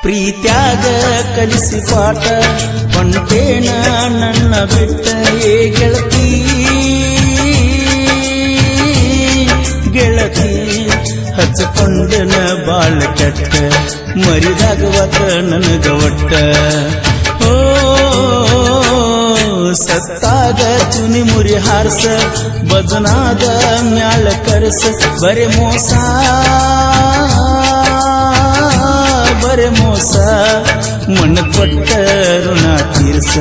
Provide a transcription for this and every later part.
ಪ್ರೀತ್ಯಾಗ ಕಲಿಸಿ ಪಾಠ ಹೊಂಟೇನ ನನ್ನ ಬಿಟ್ಟ ಏ ಗೆಳತಿ ಗೆಳತಿ ಹಚ್ಕೊಂಡನ ಬಾಳ ಕೆಟ್ಟ ಮರಿದಾಗವತ ನನಗ ಒಟ್ಟ ಓ ಸತ್ತಾಗ ಚುನಿ ಮುರಿ ಹಾರ್ಸ ಬದನಾದ ಮ್ಯಾಳ ಕರ್ಸ ಬರೆ ಮೋಸ ಬರೆ ಮೋಸ ಮಣ್ಣ ಕೊಟ್ಟ ಋಣ ತೀರ್ಸ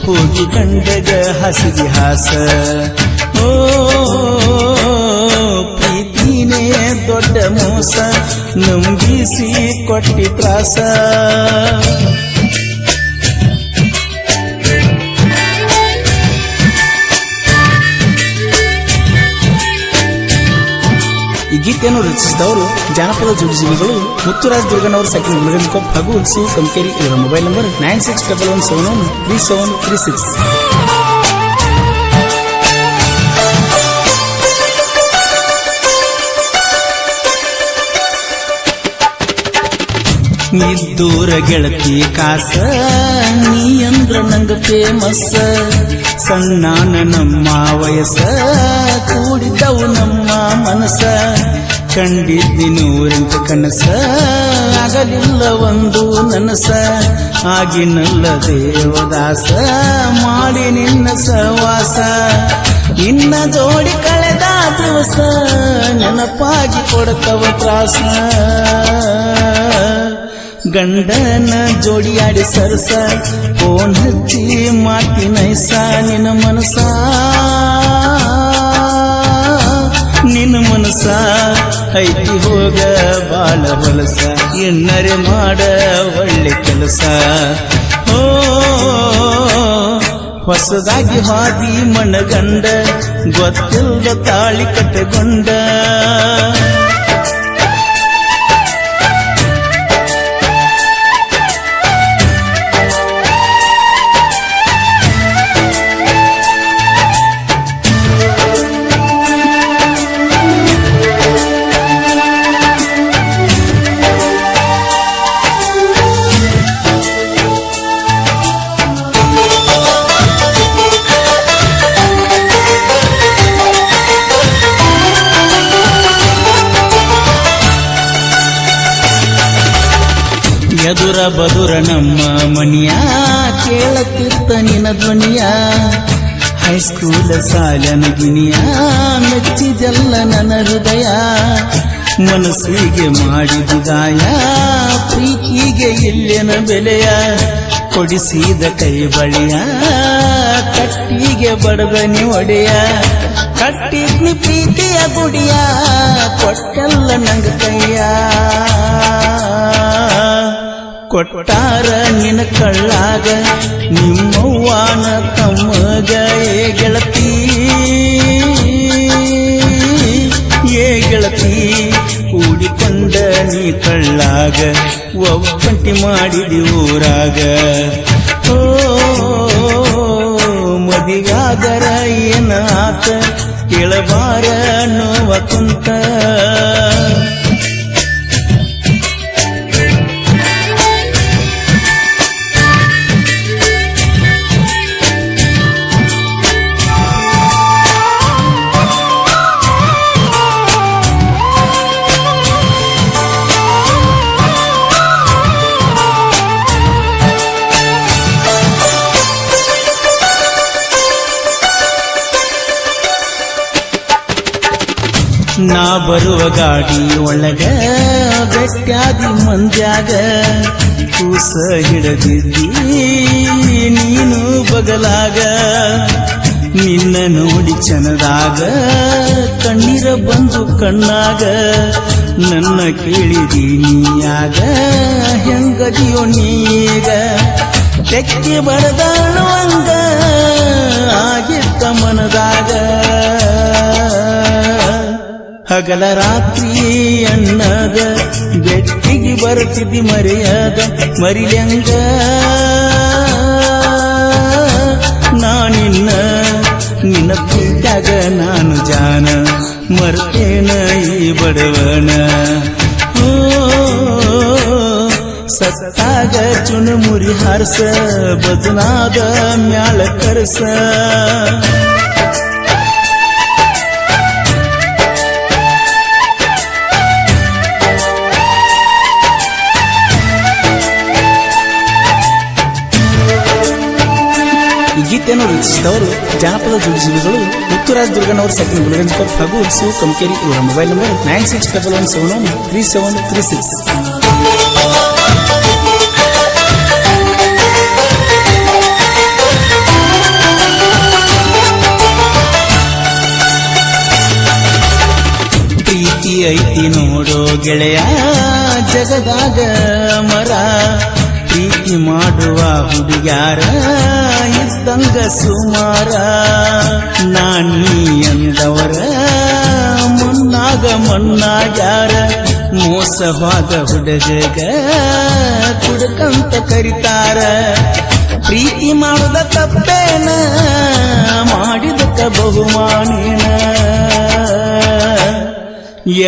ಹೋಗಿ ಕಂಡಗ ಹಸಿಗೆ ಹಾಸ ಓ ಪ್ರೀತಿನೇ ದೊಡ್ಡ ಮೋಸ ನಂಬಿಸಿ ಕೊಟ್ಟಿ ತ್ರಾಸ ಈ ಗೀತೆಯನ್ನು ರಚಿಸಿದವರು ಜಾನಪದ ಜೋಡಿಸಿಗಳು ಮುತ್ತುರಾಜ್ ದುರ್ಗನವರು ಸೆಕೆಂಡ್ ಮುಳಗನಕೊಪ್ಪ ಹಾಗೂ ಶಿವ ಕಂಕೇರಿ. ಇವರ ಮೊಬೈಲ್ ನಂಬರ್ 9611713736. ನಿದ್ದೂರ ಗೆಳತಿ ಕಾಸ ನೀ ಅಂದ್ರ ನಂಗ ಫೇಮಸ್ ಸಣ್ಣಾನ ನಮ್ಮ ವಯಸ್ಸ ಕೂಡಿದವು ನಮ್ಮ ಮನಸ್ಸ ಕಂಡಿದ್ದಿ ನೂರೆಂಟು ಕನಸ ಆಗಲಿಲ್ಲ ಒಂದು ನನಸ ಆಗಿನಲ್ಲ ದೇವದಾಸ ಮಾಡಿ ನಿನ್ನ ಸವಾಸ ನಿನ್ನ ಜೋಡಿ ಕಳೆದ ದಿವಸ ನೆನಪಾಗಿ ಕೊಡ್ತವ ತ್ರಾಸ ಗಂಡನ ಜೋಡಿಯಾಡಿ ಸರಸ ಫೋನ್ ಹಚ್ಚಿ ಮಾತಿ ನೈಸ ನಿನ್ನ ಮನಸ ಐತಿ ಹೋಗ ಬಾಳ ಹೊಲಸ ಎನ್ನರೆ ಮಾಡ ಒಳ್ಳೆ ಕೆಲಸ ಓ ಹೊಸದಾಗಿ ಹಾದಿ ಮನಗಂಡ ಗೊತ್ತಿಲ್ಲದ ತಾಳಿ ಕಟ್ಟಗೊಂಡ ಎದುರ ಬದುರ ನಮ್ಮ ಮನಿಯ ಕೇಳತಿರ್ತ ನಿನ ಧ್ವನಿಯ ಹೈಸ್ಕೂಲ ಸಾಲನ ಗಿನಿಯ ಮೆಚ್ಚಿದೆಲ್ಲ ನನ್ನ ಹೃದಯ ಮನಸ್ಸಿಗೆ ಮಾಡಿದ ಗಾಯ ಪ್ರೀತಿಗೆ ಇಲ್ಲೇನ ಬೆಲೆಯ ಕೊಡಿಸಿದ ಕೈ ಬಳಿಯ ಕಟ್ಟಿಗೆ ಬಡದನಿ ಒಡೆಯ ಕಟ್ಟಿದ್ನಿ ಪ್ರೀತಿಯ ಗುಡಿಯ ಕೊಟ್ಟಲ್ಲ ನಂಗ ಕೈಯ ಕೊಟ್ಟಾರ ನಿನ ಕಳ್ಳಾಗ ನಿಮ್ಮವ್ವಾನ ತಮ್ಮಗ ಏ ಗೆಳತಿ ಏ ಗೆಳತಿ ಕೂಡಿಕೊಂಡ ನೀ ಕಳ್ಳಾಗ ಒಬ್ಬಂಟಿ ಮಾಡಿದಿ ಊರಾಗ ಓ ಮದಿಗಾದರ ಏನ ಆತ ಕೇಳಬಾರ ನೋವ ಕುಂತ ನಾ ಬರುವ ಗಾಡಿ ಒಳಗ ಬೆಟ್ಟಾದಿ ಮಂದ್ಯಾಗ ಕೂಸ ಹಿಡದಿದ್ದಿ ನೀನು ಬಗಲಾಗ ನಿನ್ನ ನೋಡಿ ಚನದಾಗ ಕಣ್ಣೀರ ಬಂದು ಕಣ್ಣಾಗ ನನ್ನ ಕೇಳಿದಿ ನೀಯಾಗ ಹೆಂಗದಿಯೋ ನೀಗ ತೆಕ್ಕಿ ಬಡದಾಳುವಂಗ ಆಗಿತ್ತ ಮನದಾಗ ಹಗಲ ರಾತ್ರಿ ಅನ್ನದ ಬೆಟ್ಟಿಗೆ ಬರ್ತಿದ್ದಿ ಮರೆಯದ ಮರಿಲ್ಯಂಗ ನಾನಿನ್ನ ನಿನ್ನ ಪ್ರೀತ್ಯಾಗ ನಾನು ಜಾನ ಮರ್ತೇನ ಈ ಬಡವನ ಸತ್ತಾಗ ಚುನುಮುರಿ ಹಾರಸ ಬದುನಾದ ಮ್ಯಾಳ ಕರಸ ಈ ಗೀತೆಯನ್ನು ರಚಿಸಿದವರು ಜಾನಪದ ಜೋಡಿಸಿಗಳು ಮುತ್ತುರಾಜ್ ದುರ್ಗನವರ ಸೆಕೆಂಡ್ ಗುಲಗಂಜಿಕೊಪ್ಪ ಹಾಗೂ ಶಿವ ಕಮಕೇರಿ ಇವರ ಮೊಬೈಲ್ ನಂಬರ್ 9611713736. ಪ್ರೀತಿ ಐತಿ ನೋಡೋ ಗೆಳೆಯ ಜಗದಾಗ ಮರ ಪ್ರೀತಿ ಮಾಡುವ ಹುಡುಗ್ಯಾರ ಇದ್ದಂಗ ಸುಮಾರ ನಾನೀ ಎಂದವರ ಮುನ್ನಾಗ ಮಣ್ಣಾಗ್ಯಾರ ಮೋಸವಾದ ಹುಡುಗಗ ಕುಡುಕಂತ ಕರಿತಾರ ಪ್ರೀತಿ ಮಾಡುದ ತಪ್ಪೇನ ಮಾಡಿದಕ್ಕ ಬಹುಮಾನೇನ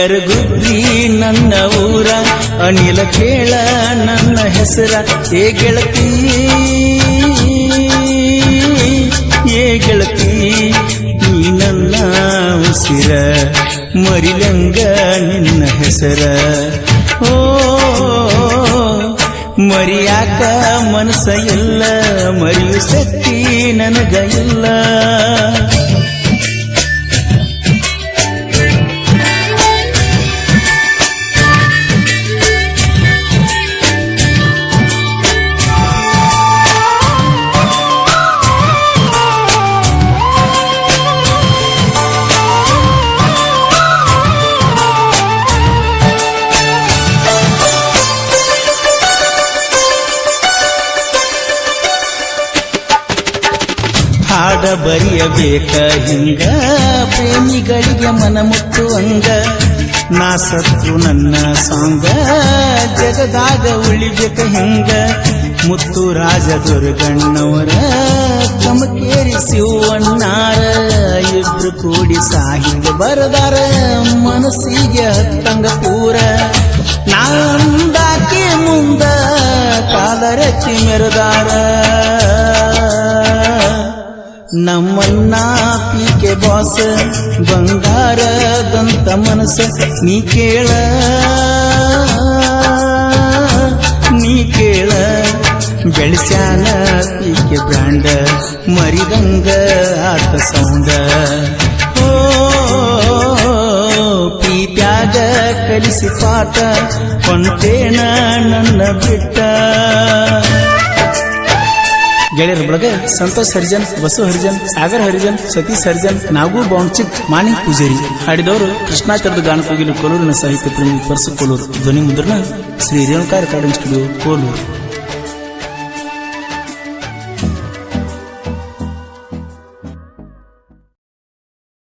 ಎರಗುದ್ರಿ ನನ್ನ ಊರ ಅನಿಲ ಕೇಳ ನನ್ನ ಹೆಸರ ಏ ಗೆಳತಿ ಏ ಗೆಳತಿ ನೀ ನನ್ನ ಉಸಿರ ಮರಿಲಂಗ ನಿನ್ನ ಹೆಸರ ಓ ಮರಿಯಾಕ ಮನಸ್ಸ ಇಲ್ಲ ಮರಿಯು ಶಕ್ತಿ ನನಗ ಇಲ್ಲ ಹಾಡ ಬರೆಯಬೇಕ ಹಿಂಗ ಪ್ರೇಮಿಗಳಿಗೆ ಮನ ಮುಟ್ಟುವಂಗ ನಾ ಸತ್ರು ನನ್ನ ಸಾಂಗ ಜಗದಾಗ ಉಳಿಬೇಕ ಹಿಂಗ ಮುತ್ತುರಾಜ ದುರ್ಗಣ್ಣವರ ಕಮಕೇರಿ ಶಿವಣ್ಣಾರ ಇಬ್ರು ಕೂಡಿ ಸಾಹಿತ್ಯ ಬರದಾರ ಮನಸ್ಸಿಗೆ ಹತ್ತಂಗ ಪೂರ ನಾಂದಾಕಿ ಮುಂದ ಕಾಲರಚ್ಚಿ ಮೆರೆದಾರ ನಮ್ಮನ್ನ ಪೀಕೆ ಬಾಸ ಬಂಗಾರದಂತ ಮನಸ್ಸ ನೀ ಕೇಳ ಬೆಳೆಸ್ಯಾನ ಪೀಕೆ ಬ್ರ್ಯಾಂಡ ಮರಿದಂಗ ಆತ ಸೌಂಡ ಓ ಪ್ರೀತ್ಯಾಗ ಕಲಿಸಿ ಪಾಠ ಕೊಂಟೇನ ನನ್ನ ಬಿಟ್ಟ ಗೆಳೆಯರ ಬಳಗ ಸಂತೋಷ್ ಹರಿಜನ್, ಬಸು ಹರಿಜನ್, ಸಾಗರ್ ಹರಿಜನ್, ಸತೀಶ್ ಹರಿಜನ್, ನಾಗು ಬೌಂಚಿಕ್, ಮಾಣಿಕ್ ಪೂಜಾರಿ. ಹಾಡಿದವರು ಕೃಷ್ಣಾಚಾರ್ಯ ಗಾನಕೋಗಿಲು ಕೋಲೂರಿನ ಸಾಹಿತ್ಯ ಪ್ರೇಮಿ ಪರಸು ಕೋಲೂರು. ಧ್ವನಿ ಮುದ್ರಣ ಶ್ರೀ ರೇಣುಕಾ ರೆಕಾರ್ಡಿಂಗ್ ಸ್ಟುಡಿಯೋ ಕೋಲೂರು.